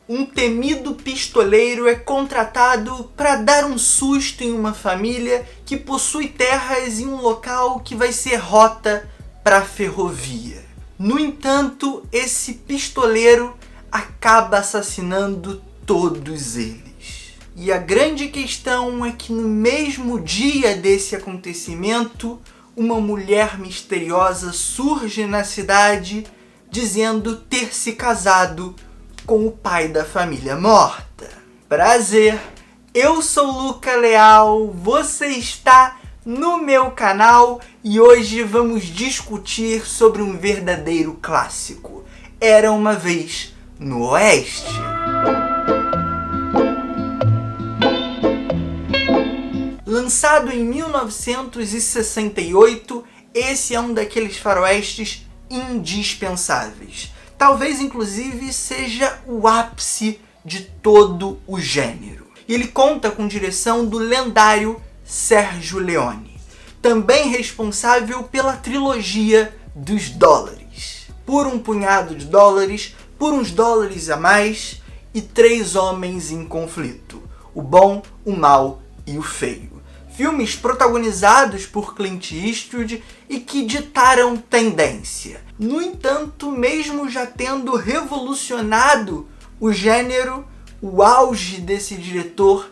Um temido pistoleiro é contratado para dar um susto em uma família que possui terras em um local que vai ser rota para a ferrovia. No entanto, esse pistoleiro acaba assassinando todos eles. E a grande questão é que no mesmo dia desse acontecimento, uma mulher misteriosa surge na cidade dizendo ter se casado com o pai da família morta. Prazer, eu sou Luca Leal, você está no meu canal e hoje vamos discutir sobre um verdadeiro clássico. Era uma vez no Oeste. Lançado em 1968, esse é um daqueles faroestes indispensáveis. Talvez, inclusive, seja o ápice de todo o gênero. E ele conta com direção do lendário Sergio Leone, também responsável pela trilogia dos dólares. Por um punhado de dólares, por uns dólares a mais e 3 homens em conflito: o bom, o mal e o feio. Filmes protagonizados por Clint Eastwood e que ditaram tendência. No entanto, mesmo já tendo revolucionado o gênero, o auge desse diretor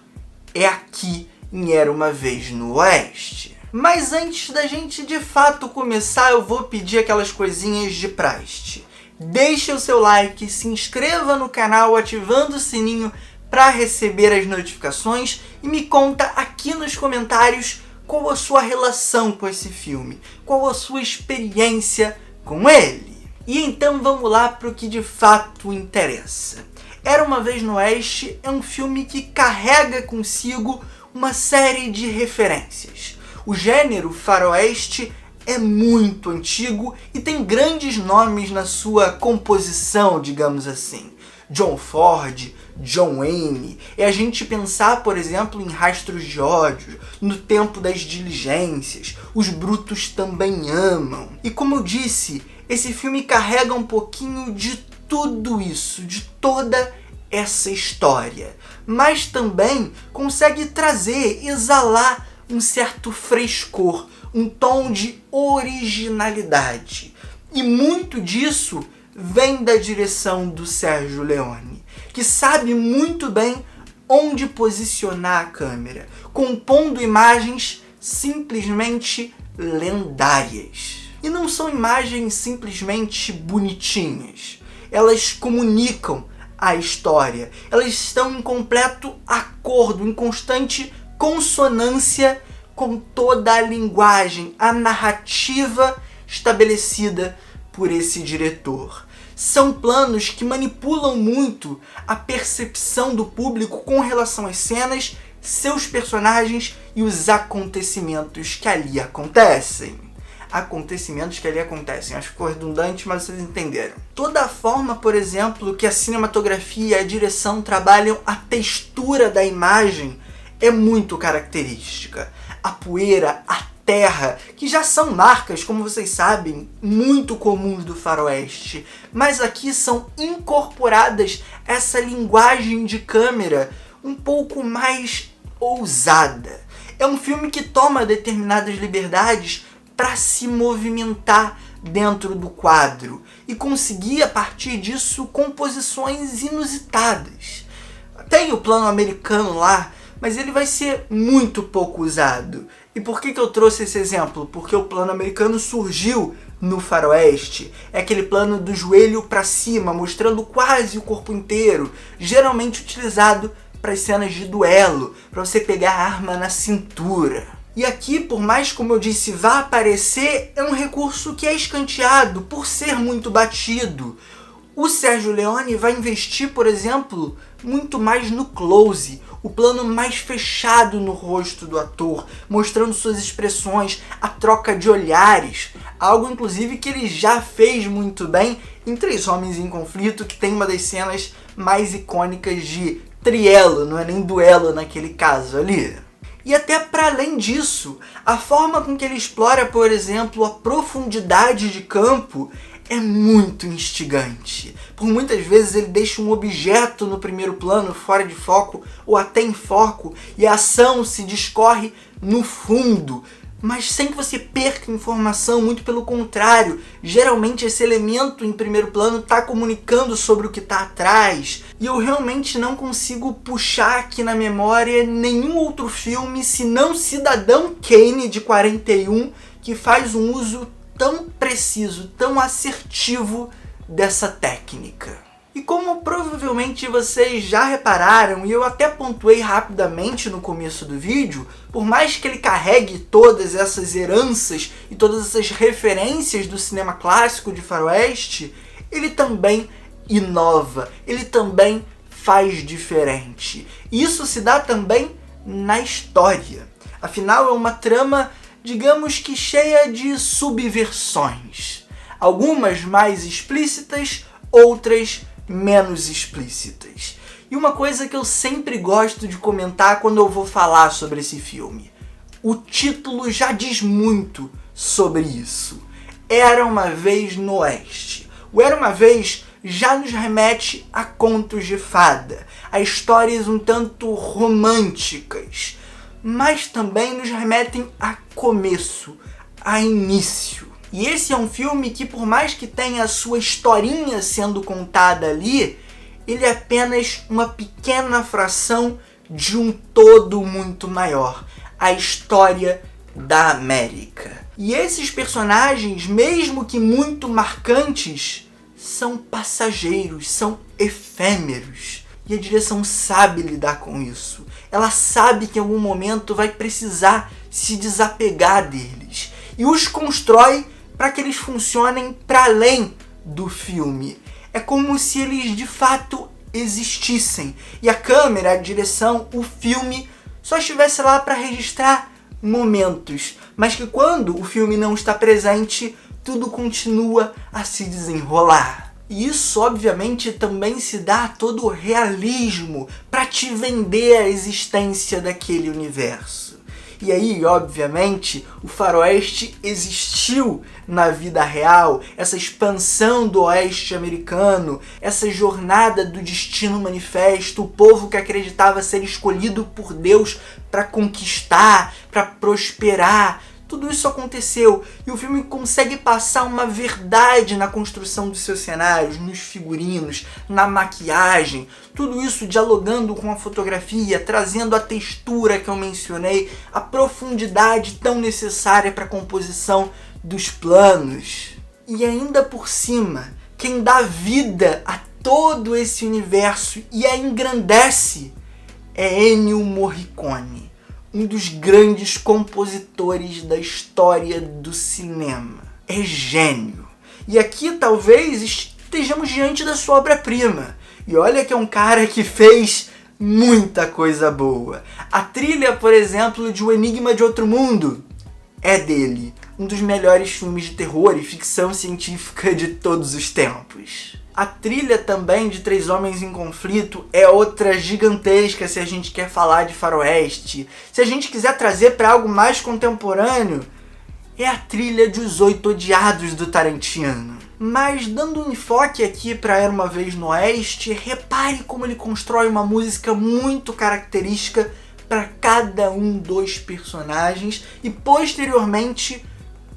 é aqui em Era Uma Vez no Oeste. Mas antes da gente de fato começar, eu vou pedir aquelas coisinhas de praxe. Deixe o seu like, se inscreva no canal ativando o sininho para receber as notificações e me conta aqui nos comentários qual a sua relação com esse filme, qual a sua experiência com ele. E então vamos lá para o que de fato interessa. Era Uma Vez no Oeste é um filme que carrega consigo uma série de referências. O gênero faroeste é muito antigo e tem grandes nomes na sua composição, digamos assim. John Ford, John Wayne, é a gente pensar, por exemplo, em Rastros de Ódio, No Tempo das Diligências, Os Brutos Também Amam. E como eu disse, esse filme carrega um pouquinho de tudo isso, de toda essa história, mas também consegue trazer, exalar um certo frescor, um tom de originalidade. E muito disso vem da direção do Sergio Leone, que sabe muito bem onde posicionar a câmera, compondo imagens simplesmente lendárias. E não são imagens simplesmente bonitinhas. Elas comunicam a história. Elas estão em completo acordo, em constante consonância com toda a linguagem, a narrativa estabelecida por esse diretor. São planos que manipulam muito a percepção do público com relação às cenas, seus personagens e os acontecimentos que ali acontecem. Acho que ficou redundante, mas vocês entenderam. Toda a forma, por exemplo, que a cinematografia e a direção trabalham a textura da imagem é muito característica. A poeira, a terra, que já são marcas, como vocês sabem, muito comuns do faroeste, mas aqui são incorporadas essa linguagem de câmera um pouco mais ousada. É um filme que toma determinadas liberdades para se movimentar dentro do quadro e conseguir, a partir disso, composições inusitadas. Tem o plano americano lá, mas ele vai ser muito pouco usado. E por que eu trouxe esse exemplo? Porque o plano americano surgiu no faroeste. É aquele plano do joelho para cima, mostrando quase o corpo inteiro, geralmente utilizado para as cenas de duelo, para você pegar a arma na cintura. E aqui, por mais, como eu disse, vá aparecer, é um recurso que é escanteado por ser muito batido. O Sergio Leone vai investir, por exemplo, muito mais no close, o plano mais fechado no rosto do ator, mostrando suas expressões, a troca de olhares, algo inclusive que ele já fez muito bem em 3 Homens em Conflito, que tem uma das cenas mais icônicas de trielo, não é nem duelo naquele caso ali. E até para além disso, a forma com que ele explora, por exemplo, a profundidade de campo é muito instigante. Por muitas vezes ele deixa um objeto no primeiro plano, fora de foco, ou até em foco, e a ação se discorre no fundo, mas sem que você perca informação, muito pelo contrário. Geralmente esse elemento em primeiro plano está comunicando sobre o que está atrás, e eu realmente não consigo puxar aqui na memória nenhum outro filme, senão Cidadão Kane, de 41, que faz um uso tão preciso, tão assertivo dessa técnica. E como provavelmente vocês já repararam, e eu até pontuei rapidamente no começo do vídeo, por mais que ele carregue todas essas heranças e todas essas referências do cinema clássico de faroeste, ele também inova, ele também faz diferente. E isso se dá também na história. Afinal, é uma trama, digamos que cheia de subversões. Algumas mais explícitas, outras menos explícitas. E uma coisa que eu sempre gosto de comentar quando eu vou falar sobre esse filme: o título já diz muito sobre isso. Era uma Vez no Oeste. O Era uma Vez já nos remete a contos de fada, a histórias um tanto românticas, mas também nos remetem a começo, a início. E esse é um filme que, por mais que tenha a sua historinha sendo contada ali, ele é apenas uma pequena fração de um todo muito maior, a história da América. E esses personagens, mesmo que muito marcantes, são passageiros, são efêmeros. E a direção sabe lidar com isso. Ela sabe que em algum momento vai precisar se desapegar deles. E os constrói para que eles funcionem para além do filme. É como se eles de fato existissem. E a câmera, a direção, o filme só estivesse lá para registrar momentos. Mas que quando o filme não está presente, tudo continua a se desenrolar. E isso, obviamente, também se dá a todo o realismo para te vender a existência daquele universo. E aí, obviamente, o faroeste existiu na vida real, essa expansão do oeste americano, essa jornada do destino manifesto, o povo que acreditava ser escolhido por Deus para conquistar, para prosperar. Tudo isso aconteceu e o filme consegue passar uma verdade na construção dos seus cenários, nos figurinos, na maquiagem, tudo isso dialogando com a fotografia, trazendo a textura que eu mencionei, a profundidade tão necessária para a composição dos planos. E ainda por cima, quem dá vida a todo esse universo e a engrandece é Ennio Morricone, um dos grandes compositores da história do cinema. É gênio. E aqui talvez estejamos diante da sua obra-prima. E olha que é um cara que fez muita coisa boa. A trilha, por exemplo, de O Enigma de Outro Mundo é dele. Um dos melhores filmes de terror e ficção científica de todos os tempos. A trilha também de Três Homens em Conflito é outra gigantesca se a gente quer falar de faroeste. Se a gente quiser trazer para algo mais contemporâneo, é a trilha de Os Oito Odiados do Tarantino. Mas dando um enfoque aqui para Era uma Vez no Oeste, repare como ele constrói uma música muito característica para cada um dos personagens e posteriormente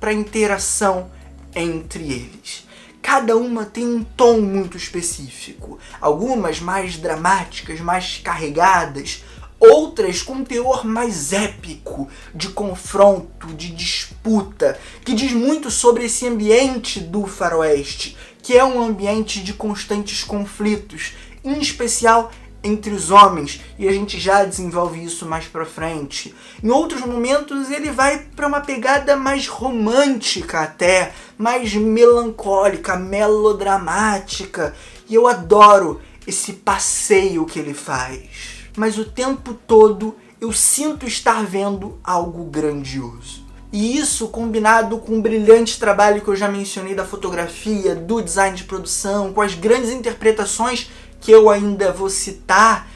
para a interação entre eles. Cada uma tem um tom muito específico, algumas mais dramáticas, mais carregadas, outras com um teor mais épico, de confronto, de disputa, que diz muito sobre esse ambiente do faroeste, que é um ambiente de constantes conflitos, em especial entre os homens, e a gente já desenvolve isso mais pra frente. Em outros momentos ele vai para uma pegada mais romântica até, mais melancólica, melodramática, e eu adoro esse passeio que ele faz. Mas o tempo todo eu sinto estar vendo algo grandioso. E isso, combinado com o brilhante trabalho que eu já mencionei da fotografia, do design de produção, com as grandes interpretações que eu ainda vou citar,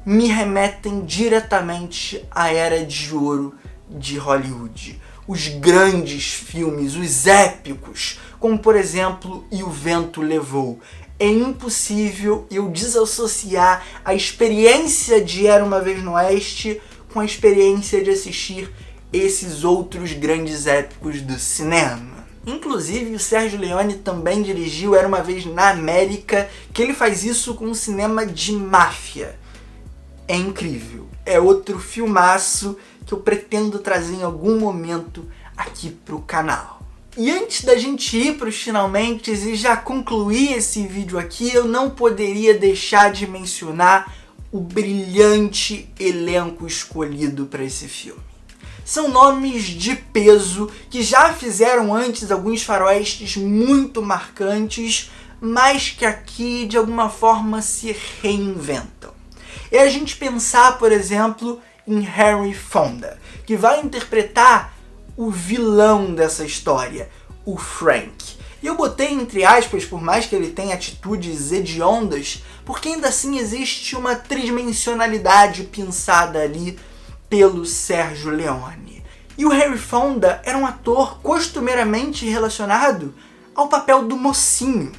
me remetem diretamente à Era de Ouro de Hollywood. os grandes filmes, os épicos, como por exemplo E o Vento Levou. É impossível eu desassociar a experiência de Era Uma Vez no Oeste com a experiência de assistir esses outros grandes épicos do cinema. Inclusive, o Sergio Leone também dirigiu Era Uma Vez na América, que ele faz isso com um cinema de máfia. É incrível. É outro filmaço que eu pretendo trazer em algum momento aqui pro canal. E antes da gente ir para os finalmente e já concluir esse vídeo aqui, eu não poderia deixar de mencionar o brilhante elenco escolhido para esse filme. São nomes de peso que já fizeram antes alguns faroestes muito marcantes, mas que aqui de alguma forma se reinventam. É a gente pensar, por exemplo, em Henry Fonda, que vai interpretar o vilão dessa história, o Frank. E eu botei entre aspas, por mais que ele tenha atitudes hediondas, porque ainda assim existe uma tridimensionalidade pensada ali pelo Sergio Leone. E o Henry Fonda era um ator costumeiramente relacionado ao papel do mocinho.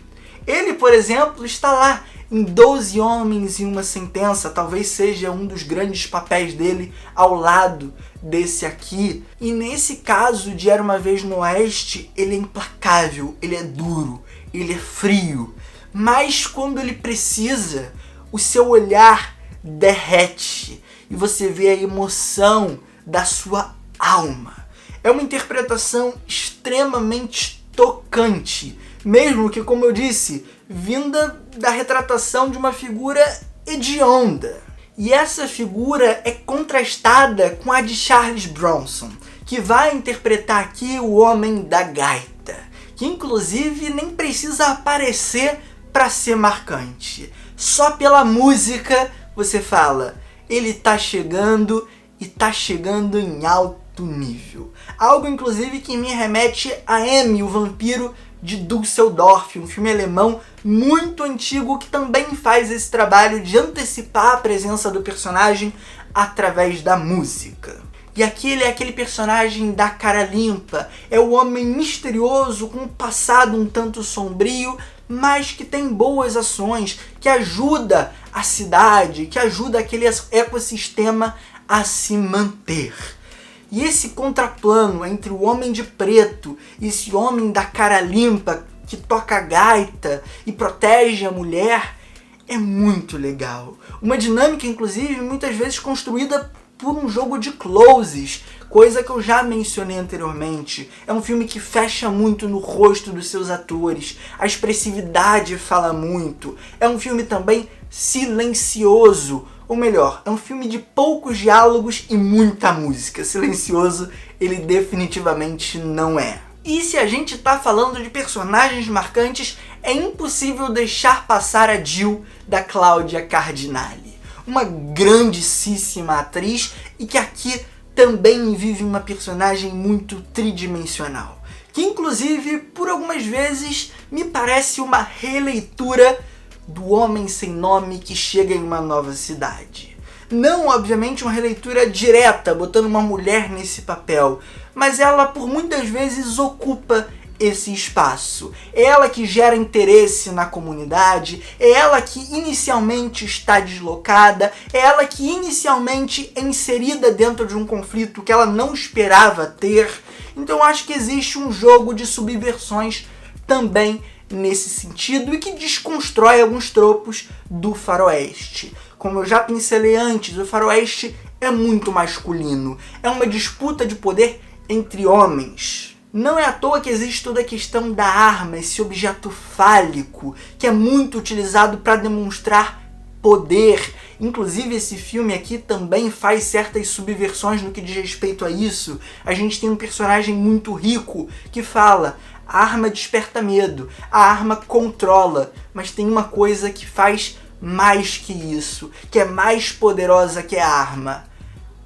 Ele, por exemplo, está lá em 12 Homens e uma Sentença, talvez seja um dos grandes papéis dele ao lado desse aqui. E nesse caso de Era Uma Vez no Oeste, ele é implacável, ele é duro, ele é frio. Mas quando ele precisa, o seu olhar derrete e você vê a emoção da sua alma. É uma interpretação extremamente tocante, mesmo que, como eu disse, vinda da retratação de uma figura hedionda. E essa figura é contrastada com a de Charles Bronson, que vai interpretar aqui o Homem da Gaita, que inclusive nem precisa aparecer para ser marcante. Só pela música você fala, ele tá chegando e tá chegando em alto nível. Algo inclusive que me remete a M, o Vampiro de Düsseldorf, um filme alemão muito antigo que também faz esse trabalho de antecipar a presença do personagem através da música. E aqui ele é aquele personagem da cara limpa, é o homem misterioso com um passado um tanto sombrio, mas que tem boas ações, que ajuda a cidade, que ajuda aquele ecossistema a se manter. E esse contraplano entre o homem de preto e esse homem da cara limpa que toca gaita e protege a mulher é muito legal. Uma dinâmica, inclusive, muitas vezes construída por um jogo de closes, coisa que eu já mencionei anteriormente. É um filme que fecha muito no rosto dos seus atores, a expressividade fala muito. É um filme também silencioso, ou melhor, é um filme de poucos diálogos e muita música. Silencioso ele definitivamente não é. E se a gente tá falando de personagens marcantes, é impossível deixar passar a Jill da Cláudia Cardinale. Uma grandíssima atriz e que aqui também vive uma personagem muito tridimensional. Que inclusive, por algumas vezes, me parece uma releitura do Homem Sem Nome que chega em uma nova cidade. Não, obviamente, uma releitura direta, botando uma mulher nesse papel, mas ela por muitas vezes ocupa esse espaço. É ela que gera interesse na comunidade, é ela que inicialmente está deslocada, é ela que inicialmente é inserida dentro de um conflito que ela não esperava ter. Então acho que existe um jogo de subversões também nesse sentido e que desconstrói alguns tropos do faroeste. Como eu já pincelei antes, o faroeste é muito masculino, é uma disputa de poder entre homens. Não é à toa que existe toda a questão da arma, esse objeto fálico, que é muito utilizado para demonstrar poder. Inclusive esse filme aqui também faz certas subversões no que diz respeito a isso. A gente tem um personagem muito rico que fala: a arma desperta medo, a arma controla, mas tem uma coisa que faz mais que isso, que é mais poderosa que a arma: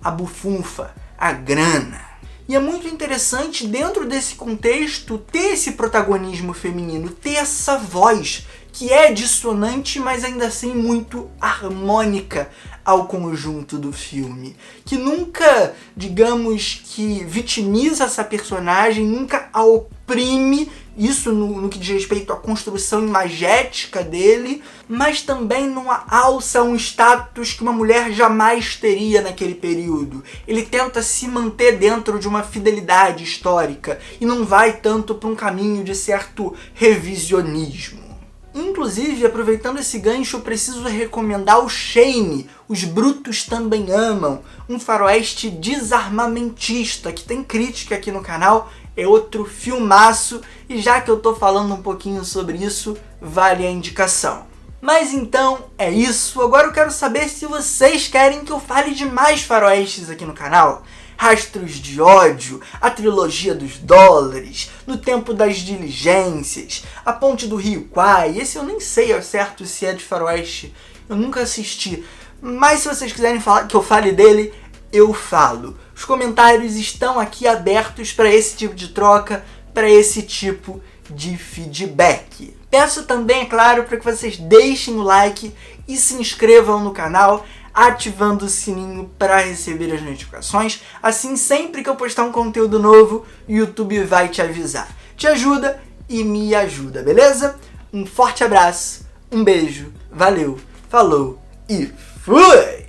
a bufunfa, a grana. E é muito interessante, dentro desse contexto, ter esse protagonismo feminino, ter essa voz que é dissonante, mas ainda assim muito harmônica ao conjunto do filme, que nunca, digamos que vitimiza essa personagem, nunca a oprime, isso no que diz respeito à construção imagética dele, mas também não alça um status que uma mulher jamais teria naquele período. Ele tenta se manter dentro de uma fidelidade histórica e não vai tanto para um caminho de certo revisionismo. Inclusive, aproveitando esse gancho, eu preciso recomendar o Shane, Os Brutos Também Amam, um faroeste desarmamentista que tem crítica aqui no canal, é outro filmaço, e já que eu tô falando um pouquinho sobre isso, vale a indicação. Mas então é isso, agora eu quero saber se vocês querem que eu fale de mais faroestes aqui no canal. Rastros de Ódio, a trilogia dos dólares, No Tempo das Diligências, A Ponte do Rio Kwai. Esse eu nem sei ao certo se é de faroeste, eu nunca assisti. Mas se vocês quiserem que eu fale dele, eu falo. Os comentários estão aqui abertos para esse tipo de troca, para esse tipo de feedback. Peço também, é claro, para que vocês deixem o like e se inscrevam no canal, ativando o sininho para receber as notificações. Assim, sempre que eu postar um conteúdo novo, o YouTube vai te avisar. Te ajuda e me ajuda, beleza? Um forte abraço, um beijo, valeu, falou e fui!